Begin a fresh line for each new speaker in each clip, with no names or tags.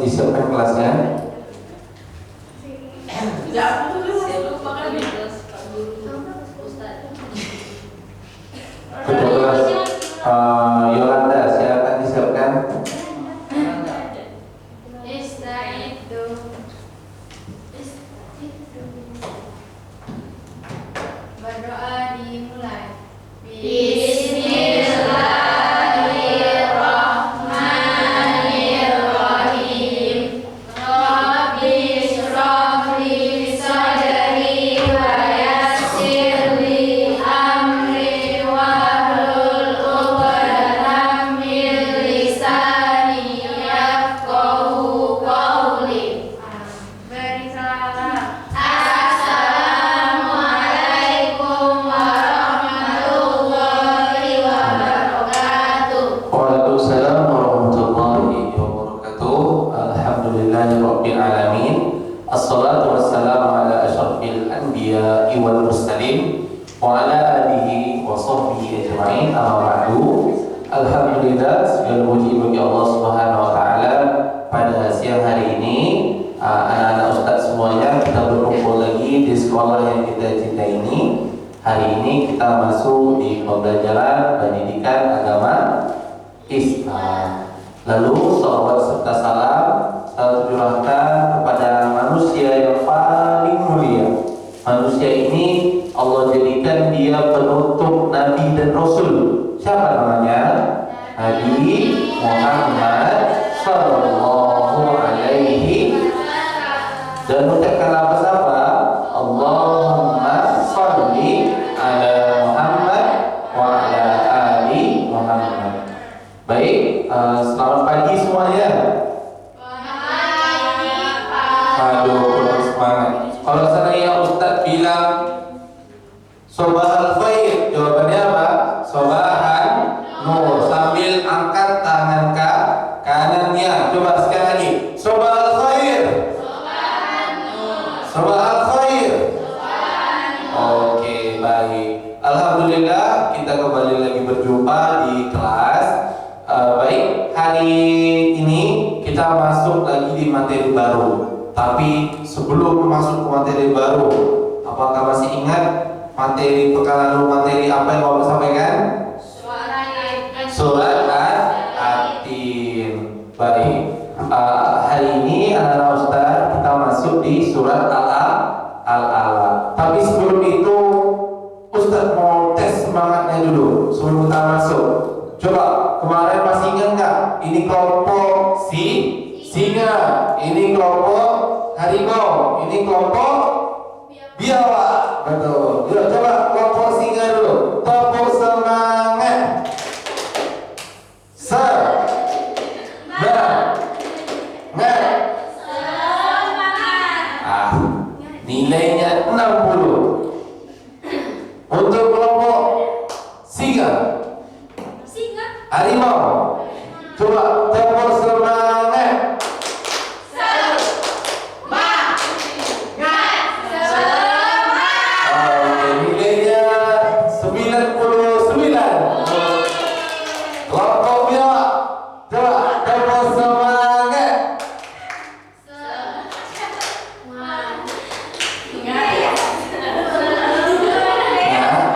disiapkan kelasnya. Ketua kelas Yolanda, silakan disiapkan.
Berdoa dimulai.
Waalaikumsalam warahmatullahi wabarakatuh. Alhamdulillahirabbil alamin. Assalatu wassalamu ala asyrafil anbiya'i wal mursalin wa ala alihi wa sahbihi ajma'in. Amma ba'du. Alhamdulillah, segala puji bagi Allah Subhanahu wa taala. Pada siang hari ini, anak-anak ustaz semuanya kita berkumpul lagi di sekolah yang kita cintai ini. Hari ini kita masuk di pembelajaran pendidikan agama Islam. Lalu salawat serta salam selalu curahkan kepada manusia yang paling mulia. Manusia ini Allah jadikan dia penutup Nabi dan Rasul. Siapa namanya? Nabi Muhammad Sallallahu Alaihi. Dan mengucapkan lafaz apa? Allahumma sholli ala Muhammad wa ala ali Muhammad. Baik, selamat pagi semuanya. Aduh, kurang semangat. Kalau saya Ustaz bilang Sobahal khair, jawabannya apa? Sobahan nur. Sambil angkat tangan kanannya. Coba sekali lagi. Sobahal khair. Sobahal khair. Oke, baik. Alhamdulillah kita kembali lagi berjumpa di kelas. Baik, hari ini kita masuk lagi di materi baru. Tapi sebelum masuk ke materi baru, apakah masih ingat materi pekan lalu, materi apa yang Bapak sampaikan? Surat At-Tin. Baik, hari ini anak-anak Ustaz kita masuk di surat Al-Alaq. Tapi sebelum itu Ustaz mau tes semangatnya dulu sebelum kita masuk. Coba kemarin masih ingat nggak? Ini kelompok singa, ini kelompok harimau, ini kelompok biawak. Betul. Yuk coba kelompok singa dulu. Tepuk semangat. Nilainya 60. Untuk kelompok singa, harimau, coba tepuk semangat. Nilainya 99. Kelompok biawak, coba tepuk semangat.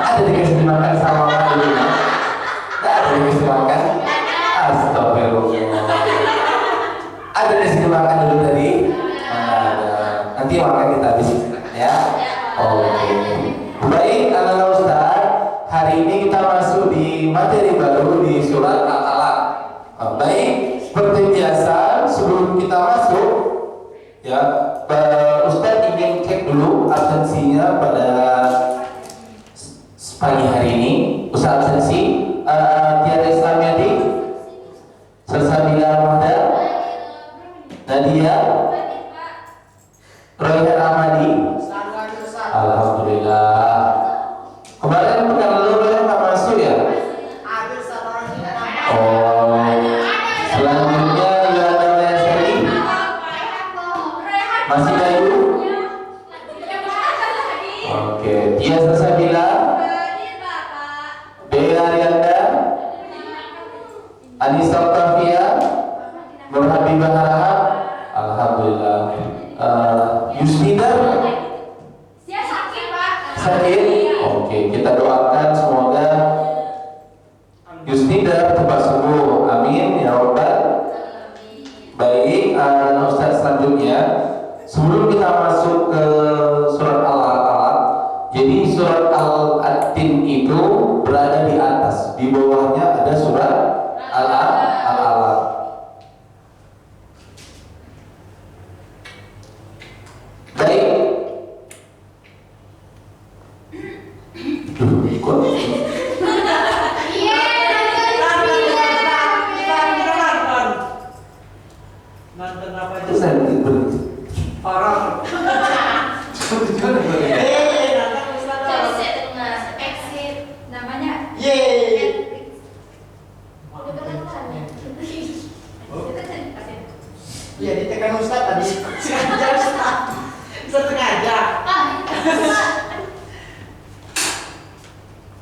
Ada dikasih makan sama orang dulu? Tidak ada dikasih makan? Astagfirullah. Ada dikasih makan dulu tadi? Ada. Nanti makan kita habis ya. Oke. Baik, anak-anak Ustaz, hari ini kita masuk di materi baru di surat Al-Alaq. Baik, seperti biasa sebelum kita masuk ya, Ustaz ingin cek dulu absensinya pada pagi hari ini. Ustaz absensi Tiara Islamiati, Salsabila Rahmada, Nadia, Royhan Ahmadi. Alhamdulillah. Kemarin pekan lalu Royhan nggak masuk ya? Oh. Selanjutnya Yolanda Mayasari. Masih Bayu? Oke. Tia Salsabila, Bella Arianda, Anissa Octavia, Nur Habibah Harahap, Alhamdulillah. Yusnida
Dia sakit, Pak.
sakit? Oke, kita doakan semoga Yusnida cepat sembuh. Amin ya Rabbal. Baik, Ustaz selanjutnya sebelum kita masuk ke surat Al-Alaq, jadi surat Al-Tin itu berada di atas, di bawahnya ada surat Al-Alaq. Baik. Ikut.
Nonton apa
Itu
aja?
saya berhenti.
Horor.
Nonton
Nonton Ustaz.
Jadi saya dengar exit namanya.
Yeay.
Udah kelihatan ya.
Iya ditekan Ustaz tadi. Sengaja Ustaz. Sengaja.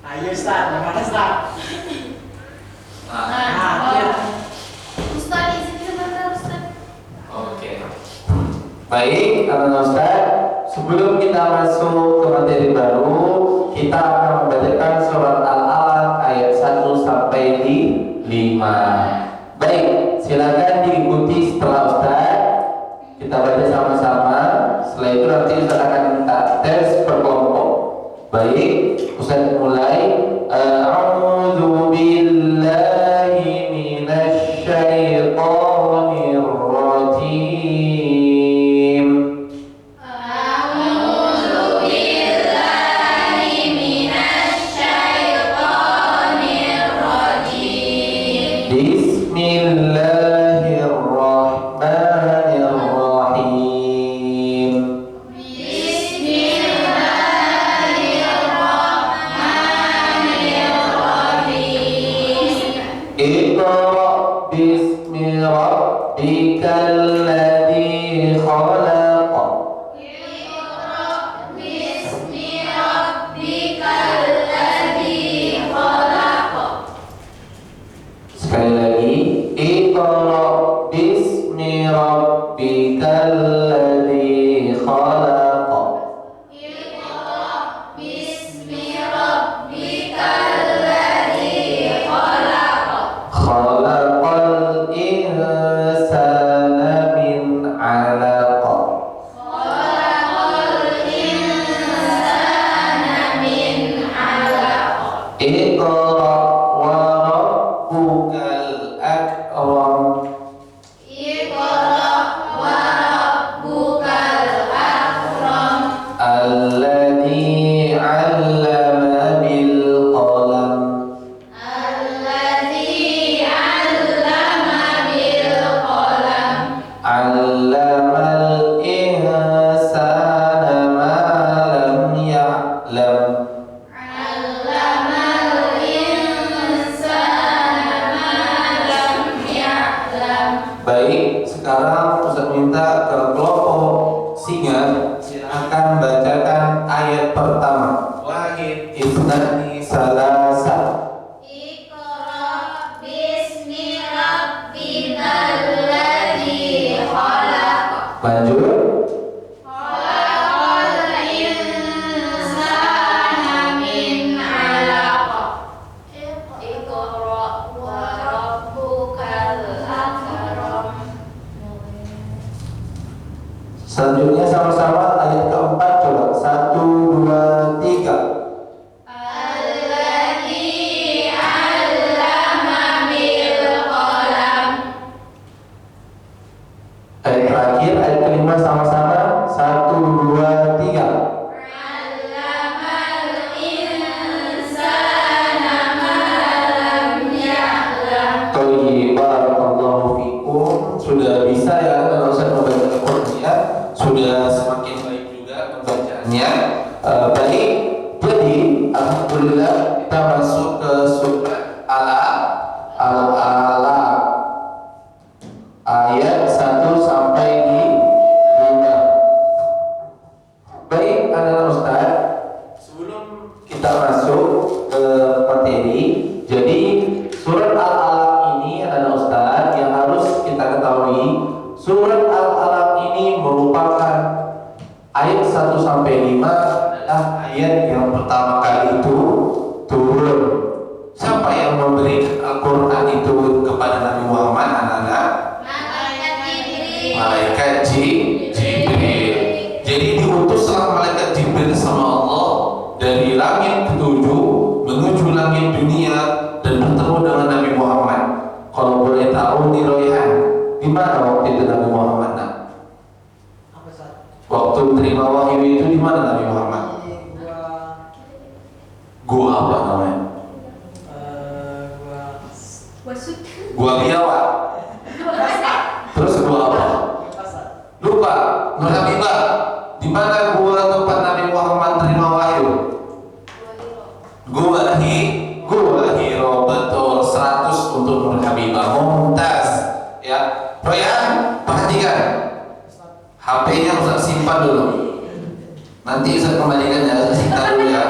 Ayo Ustaz, gimana Ustaz?
Ustaz di sini sebentar Ustaz.
Oke. Baik, anak Ustaz, sebelum kita masuk ke materi baru, kita akan membacakan surat Al-Alaq ayat 1 sampai 5. Baik, silakan diikuti setelah Ustaz. Kita baca sama-sama. Setelah itu nanti Ustaz akan minta tes per kelompok. Baik, Ustaz mulai. A'udzu billahi minasy syaithanir rajim.
A'udzu billahi minasy syaithanir rajim.
Bismillahirrahmanirrahim. Iqra bismi rabbikal ladzi khalaq.
Bismi rabbikal ladzi khalaq.
Sekali lagi, Iqra bismi rabbikal ladzi khalaq.
Bismi rabbikal ladzi khalaq.
Khalaqal insana min 'alaq.
Khalaqal insana min 'alaq.
Iqra wa rabbukal akram.
Iqra wa rabbukal akram.
Alladzi 'allama bil qalam.
Alladzi 'allama bil qalam.
'Allamal insana ma lam ya'lam.
'Allamal insana ma lam ya'lam.
Baik, sekarang Ustaz minta ke kelompok singa silakan bacakan ayat pertama. Wahid, isnani, salasa.
Iqra bismi rabbikal ladzi khalaq.
Lanjut.
Khalaqal insana min 'alaq. Iqra wa rabbukal akram.
Selanjutnya sama-sama ayat keempat coba. 1, 2, 3.
Alladzi 'allama bil qalam.
Ayat terakhir, ayat kelima sama-sama. 1, 2, 3.
'Allamal insana ma lam ya'lam.
Thayyib, barakallahu fikum. Sudah bisa ya kalau Ustaz membaca Al-Qur'annya, sudah semakin baik juga membacaannya. Baik, jadi alhamdulillah kita masuk ke surat Al-Alaq ayat 1 sampai 5. Baik, anak Ustaz, sebelum kita masuk ke materi, jadi surat Al-Alaq ini adalah Ustaz yang harus kita ketahui. Surat Al-Alaq merupakan ayat 1 sampai 5 adalah ayat yang pertama kali itu turun. Siapa yang memberi Al-Quran itu kepada Nabi Muhammad, anak-anak?
Malaikat Jibril.
Malaikat Jibril. Jadi diutuslah malaikat Jibril sama Allah dari langit ketujuh menuju langit dunia dan bertemu dengan Nabi Muhammad. Kalau boleh tahu nih Royhan, di mana waktu itu Nabi Muhammad? Nah,
Apa Ustaz?
waktu terima wahyu itu di mana Nabi Muhammad?
Di
Gua apa namanya?
gua
Wasud.
Gua Biawak. Terus gua apa?
pasar.
Lupa. Nur Habibah. Di mana gua tempat Nabi Muhammad terima wahyu? Gua Hiro, betul, 100 untuk Nur Habibah. Mumtaz. Ya. Royan, perhatikan. HP-nya Ustaz simpan dulu. Nanti Ustaz kembalikan ya, Ustaz simpan dulu ya.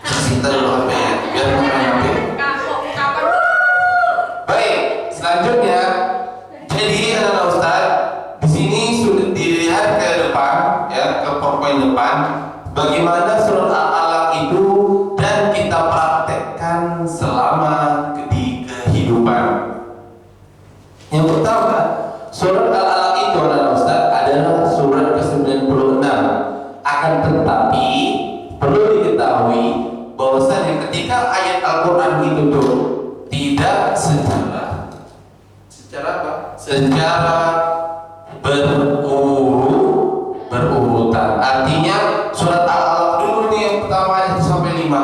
Ustaz simpan dulu HP-nya, biar bukan HP. Baik, selanjutnya. Jadi anak Ustaz, di sini sudah dilihat ke depan, ya, ke PowerPoint depan, bagaimana surat Al-Alaq itu dan kita praktekkan selama di kehidupan. Yang pertama, surat Al-Alaq itu anak Ustaz adalah surat ke-96. Akan tetapi perlu diketahui bahwasanya ketika ayat Al-Quran itu tuh tidak secara apa? Secara berurutan. Artinya surat Al-Alaq dulu nih yang pertama ayat sampai 5.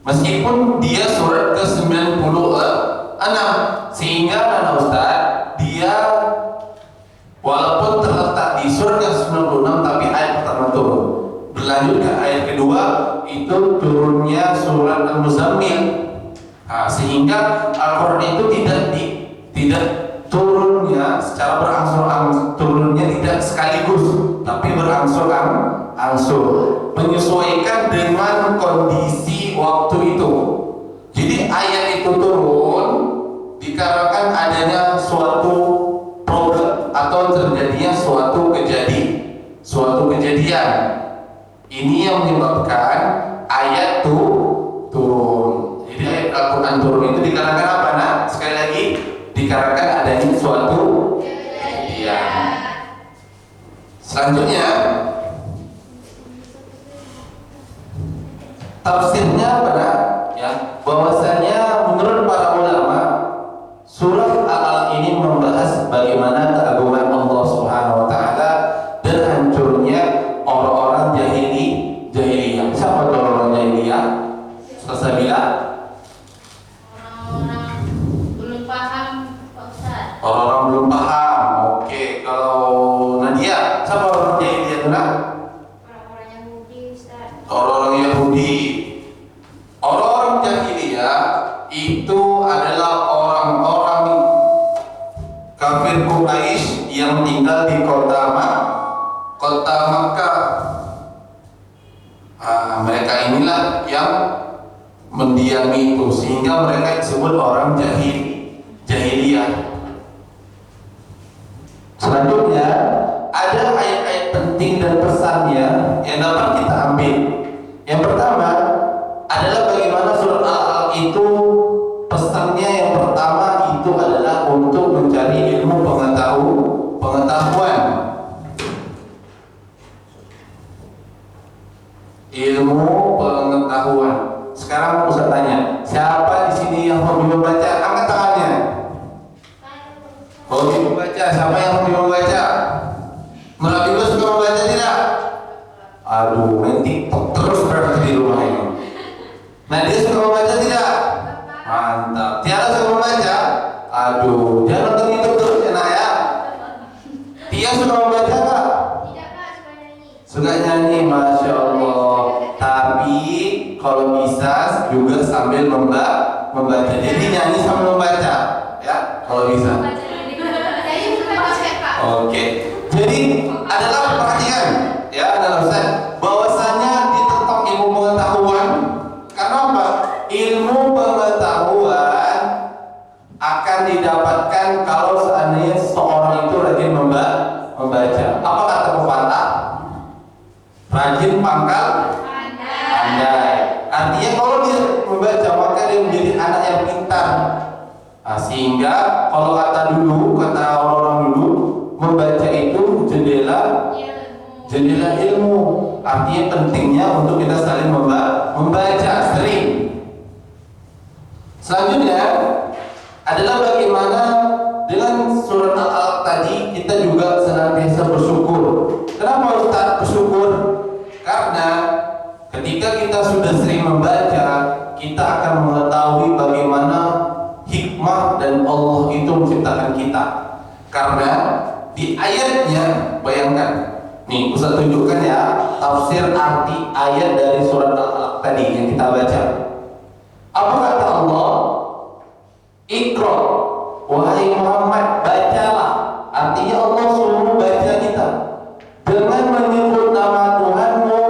Meskipun dia surat ke-96, sehingga anak Ustaz dia walaupun terletak di surat ke-96 tapi ayat pertama turun. Berlanjut ke ayat kedua itu turunnya surat Al-Muzammil. Nah, sehingga Al-Quran itu tidak turunnya secara berangsur-angsur, turunnya tidak sekaligus tapi berangsur-angsur menyesuaikan dengan kondisi waktu itu. Jadi ayat itu turun dikarenakan adanya suatu problem atau terjadinya suatu kejadian. Ini yang menyebabkan ayat itu turun. Jadi ayat Al-Quran turun itu dikarenakan apa? Nah, sekali lagi dikarenakan adanya suatu kejadian. Selanjutnya tafsirnya pada ya bahwasanya menurut para ulama surat Al-Alaq ini membahas bagaimana keagungan Allah Subhanahu wa taala dan hancurnya orang-orang jahiliyah. Siapa tuh orang jahiliyah? Ustaz bilang
Orang-orang belum paham, Pak Ustaz.
orang-orang belum paham. Oke, kalau Nadia, siapa orang jahiliyah itu? Nah?
Orang-orang Yahudi, Ustaz.
Orang-orang Yahudi. Orang-orang jahiliyah itu adalah orang-orang kafir Quraisy yang tinggal di kota Makkah. Mereka inilah yang mendiami itu sehingga mereka disebut orang jahiliyah. Selanjutnya ada ayat-ayat penting dan pesannya yang dapat kita ambil. Yang pertama adalah bagaimana surat Al-Alaq itu pesannya yang pertama itu adalah untuk mencari ilmu pengetahuan. Ilmu pengetahuan. Sekarang Ustaz tanya, siapa di sini yang hobi membaca? Angkat tangannya. Hobi membaca, siapa yang hobi membaca? Merabi suka membaca tidak? Aduh, main TikTok terus berarti di rumah ini. Nah, dia suka membaca tidak? Mantap. Tiara suka membaca? Aduh, jangan nonton YouTube terus ya nak ya. Tia suka membaca nggak?
Tidak, Pak, suka nyanyi.
Suka nyanyi, masya Allah. Tapi kalau bisa juga sambil membaca. Jadi nyanyi sambil membaca, ya kalau bisa.
Saya suka basket, Pak.
Oke. Jadi adalah perhatian, ya adalah Ustaz, bahwasanya ditentang ilmu pengetahuan. Karena apa? Ilmu pengetahuan akan didapatkan kalau seandainya seseorang itu rajin membaca. pangkal pandai. Artinya kalau dia membaca maka dia menjadi anak yang pintar. Nah, sehingga kalau kata orang-orang dulu membaca itu jendela ilmu. Artinya pentingnya untuk kita saling membaca sering. Selanjutnya adalah bagaimana dengan surat Al-Alaq tadi kita juga senantiasa bersyukur. Kenapa Ustaz bersyukur? Karena ketika kita sudah sering membaca, kita akan mengetahui bagaimana hikmah dan Allah itu menciptakan kita. Karena di ayatnya, bayangkan, nih Ustaz tunjukkan ya tafsir arti ayat dari surat Al-Alaq tadi yang kita baca. Apa kata Allah? Iqra, wahai Muhammad, bacalah. Artinya Allah suruh baca kita dengan menyebut nama Tuhanmu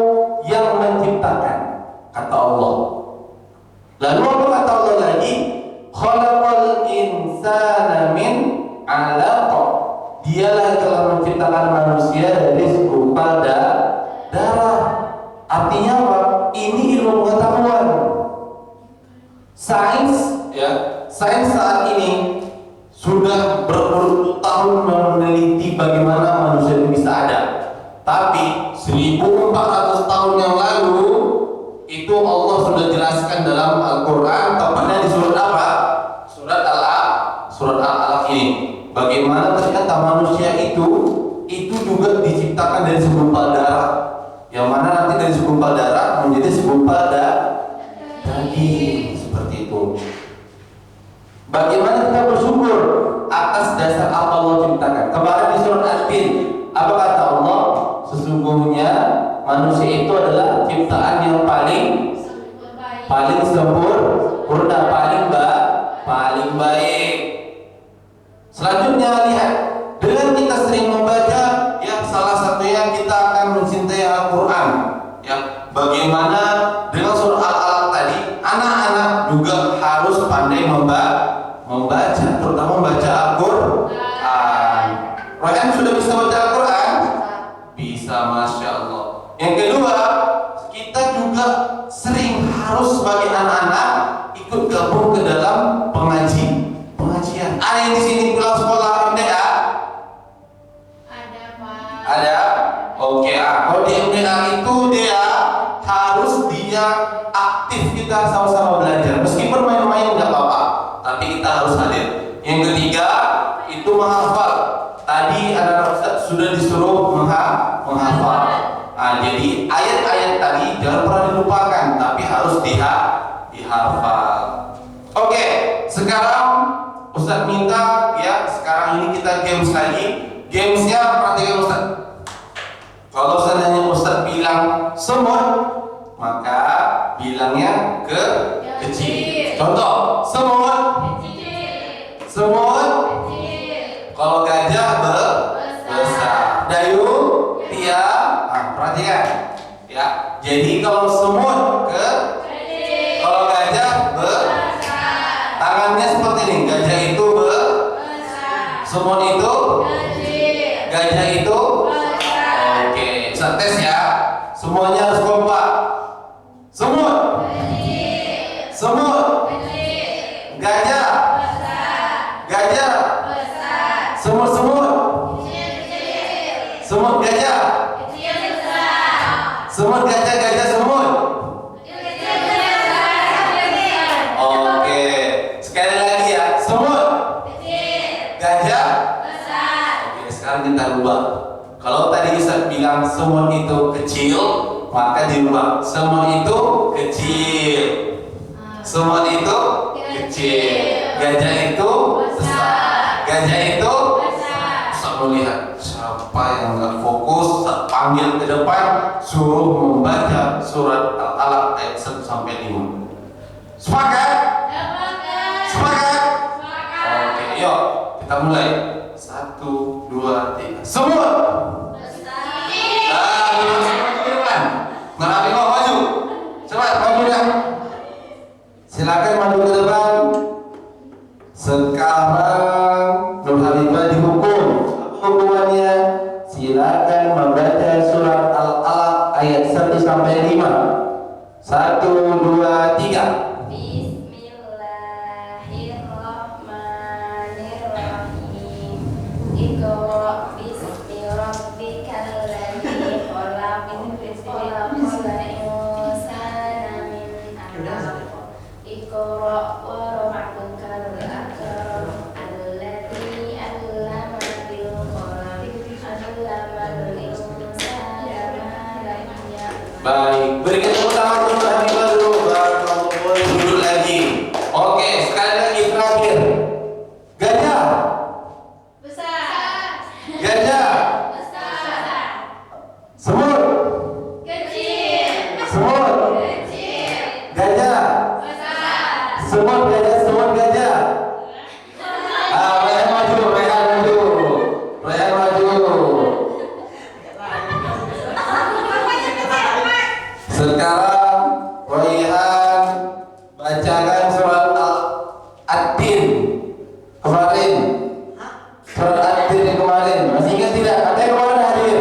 yang menciptakan, kata Allah. Lalu apa kata Allah lagi? Khalaqal insana min 'alaq. Dialah yang telah menciptakan manusia dari segumpal darah. Artinya apa? Ini ilmu pengetahuan. Sains saat ini sudah berpuluh tahun meneliti bagaimana manusia itu bisa ada. Tapi 1400 tahun yang lalu itu Allah sudah jelaskan dalam Al-Quran, tepatnya di surat apa? Surat Al-Alaq ini. Bagaimana ternyata manusia itu juga diciptakan dari segumpal darah. Yang mana nanti dari segumpal darah menjadi segumpal daging. Seperti itu. Bagaimana kita bersyukur atas dasar apa Allah ciptakan. Kemarin di surat Al-Tin, apa kata Allah? Sesungguhnya manusia itu adalah ciptaan yang paling sempurna, paling baik. Selanjutnya lihat, dengan kita sering membaca, ya salah satunya kita akan mencintai Al-Quran. Ya, bagaimana dengan surah Al-Alaq tadi, anak-anak juga harus pandai membaca, terutama membaca Al-Quran. Royan sudah bisa baca Al-Quran? Bisa, Masya Allah. Yang kedua, kita juga sering harus sebagai anak-anak ikut gabung ke dalam pengajian. Ada yang di sini pulang sekolah MDA?
Ada, Pak.
Ada? Oke, kalau di MDA itu dia harus aktif, kita sama-sama belajar. Meskipun main-main nggak apa-apa, tapi kita harus hadir. Yang ketiga itu menghafal. Tadi anak-anak sudah disuruh menghafal. Nah, jadi ayat-ayat tadi jangan pernah dilupakan, tapi harus dihafal. Oke, sekarang Ustaz minta ya, sekarang ini kita games lagi. Gamesnya perhatikan Ustaz. Kalau seandainya Ustaz bilang semut, maka bilangnya kecil. Contoh, semut. Kalau gajah besar. Dayung, tiang. Nah, perhatikan. Ya. Jadi kalau semut kalau gajah tangannya seperti ini. Gajah itu semut itu gajah itu. Oke, Ustaz tes ya. Semuanya harus kompak. Semut, gajah, semut, gajah, gajah, semut. Oke, sekali lagi ya. Semut, gajah. Oke, sekarang kita rubah. Kalau tadi Ustaz bilang semut itu kecil, maka dirubah. Semut itu kecil. Semut itu kecil. Gajah itu besar. Gajah itu Ustaz melihat siapa yang nggak fokus, Ustaz panggil ke depan, suruh membaca surat Al-Alaq ayat 1 sampai 5. Sepakat? Sepakat? Oke, yuk kita mulai. 1, 2, 3. Semut. Maju. Coba maju ya. Silakan maju ke depan. Sekarang Nur Halifah dihukum. Hukumannya silakan membaca surat Al-Alaq ayat 1 sampai
Bismi rabbikal ladzi khalaq khalaqal insana min 'alaq Iqra wa rabbukal akram alladzi 'allama bil qalam 'allamal insana ma lam ya'lam.
Baik, berikan tepuk tangan untuk Hanifah dulu. Boleh duduk lagi. Oke, sekali lagi terakhir. Gajah.
Besar.
Gajah.
Besar.
Semut.
Kecil.
Semut.
Kecil.
Gajah.
Besar.
Semut gajah. Semut gajah. Rayhan maju. Rayhan maju. Rayhan maju. Sekarang Rayhan bacakan surat Ad-Din kemarin. Surat Ad-Din yang kemarin. Masih ingat tidak? Katanya kemarin hadir.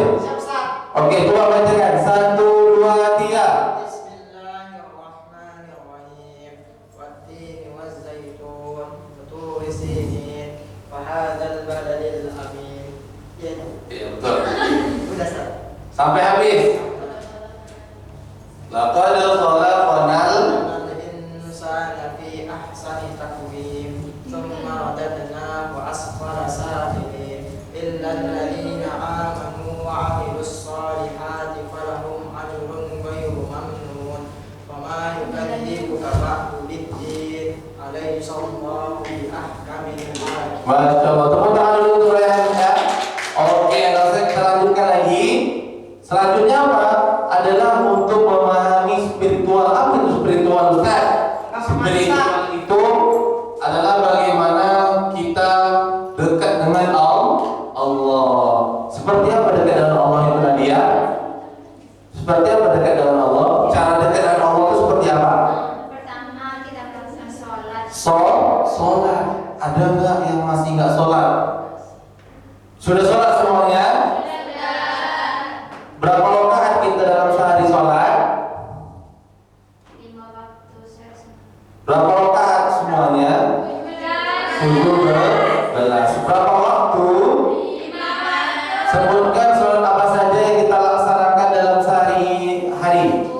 Oke, coba bacakan. 1, 2, 3.
Bismillahirrahmanirrahim. Wattini wazzaitun wa turi sinin wa hadzal baladil amin. Ya,
Iya, betul.
udah Ustaz.
Sampai habis. Laqad khalaqnal
Al-insana fi ahsani taqwim thumma radadnahu asfala safilin illa alladhina amanu wa 'amilus solihati falahum ajrun ghairu mamnun wa ma yukadzibuka ba'du bid-din alaysa Allahu bi ahkamil hakim.
Masya Allah, tepuk tangan dulu untuk Rayhan ya. Oke, langsung kita lanjutkan lagi. Selanjutnya apa? Adalah untuk memahami spiritual. Apa itu spiritual Ustaz? Spiritual itu adalah bagaimana kita dekat dengan Allah. Seperti apa dekat dengan Allah itu Nadia? Seperti apa dekat dengan Allah? Cara dekat dengan Allah itu seperti apa?
Pertama kita melakukan sholat.
Sholat. Ada nggak yang masih nggak sholat? Sudah sholat semuanya? Berapa rakaat kita dalam sehari sholat?
5 waktu sehari.
Berapa rakaat semuanya? 17. Berapa waktu?
5 waktu.
Sebutkan sholat apa saja yang kita laksanakan dalam sehari-hari.